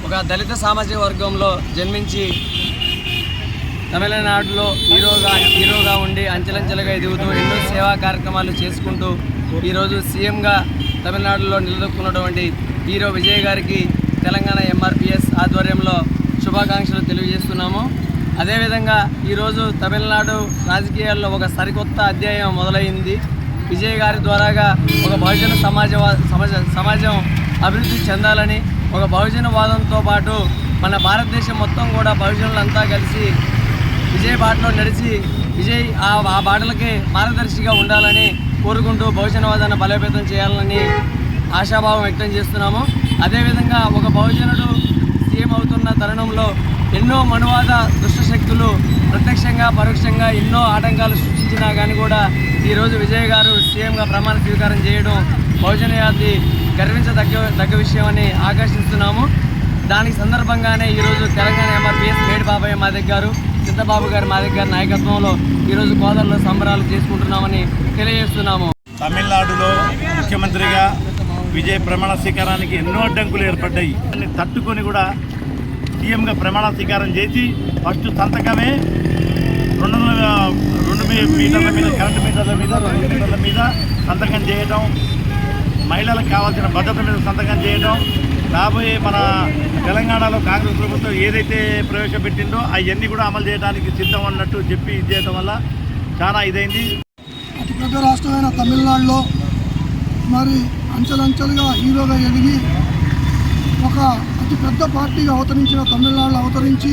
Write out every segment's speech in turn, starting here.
ఒక దళిత సామాజిక వర్గంలో జన్మించి తమిళనాడులో హీరోగా ఉండి అంచెలంచెలుగా ఎదుగుతూ ఎన్నో సేవా కార్యక్రమాలు చేసుకుంటూ ఈరోజు సీఎంగా తమిళనాడులో నిలదొక్కున్నటువంటి హీరో విజయ్ గారికి తెలంగాణ ఎంఆర్పిఎస్ ఆధ్వర్యంలో శుభాకాంక్షలు తెలియజేస్తున్నాము. అదేవిధంగా ఈరోజు తమిళనాడు రాజకీయాల్లో ఒక సరికొత్త అధ్యాయం మొదలైంది. విజయ్ గారి ద్వారాగా ఒక బహుజన సమాజం అభివృద్ధి చెందాలని, ఒక బహుజనవాదంతో పాటు మన భారతదేశం మొత్తం కూడా బహుజనులంతా కలిసి విజయ్ బాటలో నడిచి విజయ్ ఆ బాటలకి మార్గదర్శిగా ఉండాలని కోరుకుంటూ బహుజనవాదాన్ని బలోపేతం చేయాలని ఆశాభావం వ్యక్తం చేస్తున్నాము. అదేవిధంగా ఒక బహుజనుడు సీఎం అవుతున్న తరుణంలో ఎన్నో మనువాద దుష్టశక్తులు ప్రత్యక్షంగా పరోక్షంగా ఎన్నో ఆటంకాలు సృష్టించినా కానీ కూడా ఈరోజు విజయ్ గారు సీఎంగా ప్రమాణ స్వీకారం చేయడం బహుజన జాతి గర్వించదగ్గ విషయం అని ఆకర్షిస్తున్నాము. దానికి సందర్భంగానే ఈరోజు తెలంగాణ ఎంఆర్పిఎస్ మేడి బాబాయ్ మాదిక్ గారు, సిద్ధబాబు గారు మాదిక్ గారి నాయకత్వంలో ఈరోజు కోదల్లో సంబరాలు చేసుకుంటున్నామని తెలియజేస్తున్నాము. తమిళనాడులో ముఖ్యమంత్రిగా విజయ్ ప్రమాణ స్వీకారానికి ఎన్నో అడ్డంకులు ఏర్పడ్డాయి. దాన్ని తట్టుకొని కూడా సీఎంగా ప్రమాణ స్వీకారం చేసి ఫస్ట్ సంతకమే 2 మీటర్ల మీద కరెంటు మీటర్ల మీద 2 మీటర్ల మీద సంతకం చేయడం, మహిళలకు కావాల్సిన భద్రత మీద సంతకం చేయడం, రాబోయే మన తెలంగాణలో కాంగ్రెస్ ప్రభుత్వం ఏదైతే ప్రవేశపెట్టిందో అవన్నీ కూడా అమలు చేయడానికి సిద్ధం అన్నట్టు చెప్పి ఇది చేయడం వల్ల చాలా ఇదైంది. అతి పెద్ద రాష్ట్రమైన తమిళనాడులో మరి అంచెలంచెలుగా హీరోగా ఎదిగి ఒక అతి పెద్ద పార్టీగా అవతరించిన తమిళనాడులో అవతరించి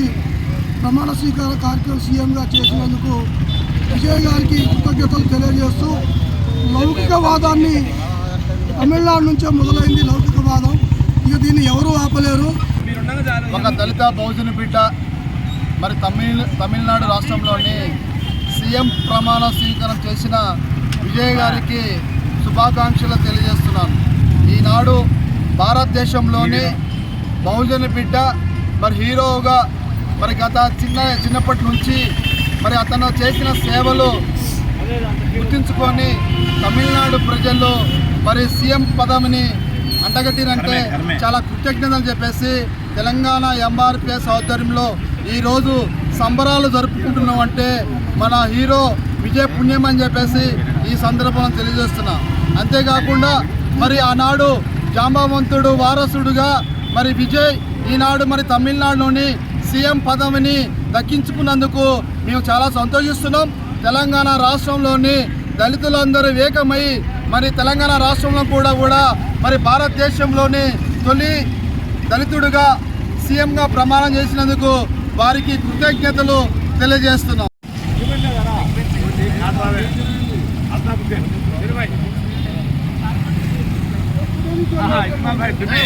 ప్రమాణ స్వీకార కార్యక్రమం సీఎంగా చేసినందుకు విజయ్ గారికి కృతజ్ఞతలు తెలియజేస్తూ, లౌకికవాదాన్ని తమిళనాడు నుంచే మొదలైంది లౌకికవాదం. ఇక దీన్ని ఎవరూ ఆపలేరు. ఒక దళిత బహుజన బిడ్డ మరి తమిళనాడు రాష్ట్రంలోని సీఎం ప్రమాణ స్వీకారం చేసిన విజయ్ గారికి శుభాకాంక్షలు తెలియజేస్తున్నాను. ఈనాడు భారతదేశంలోని బహుజన బిడ్డ మరి హీరోగా మరి గత చిన్నప్పటి నుంచి మరి అతను చేసిన సేవలు గుర్తించుకొని తమిళనాడు ప్రజల్లో మరి సీఎం పదవిని అంటగట్టినంటే చాలా కృతజ్ఞతలు చెప్పేసి తెలంగాణ ఎంఆర్పిఎస్ ఆధ్వర్యంలో ఈరోజు సంబరాలు జరుపుకుంటున్నామంటే మన హీరో విజయ్ పుణ్యం అని చెప్పేసి ఈ సందర్భంలో తెలియజేస్తున్నా. అంతేకాకుండా మరి ఆనాడు జాంబవంతుడు వారసుడుగా మరి విజయ్ ఈనాడు మరి తమిళనాడులోని సీఎం పదవిని దక్కించుకున్నందుకు మేము చాలా సంతోషిస్తున్నాం. తెలంగాణ రాష్ట్రంలోని దళితులందరూ ఏకమై మరి తెలంగాణ రాష్ట్రంలో కూడా మరి భారతదేశంలోని తొలి దళితుడుగా సీఎంగా ప్రమాణం చేసినందుకు వారికి కృతజ్ఞతలు తెలియజేస్తున్నాం. అంటే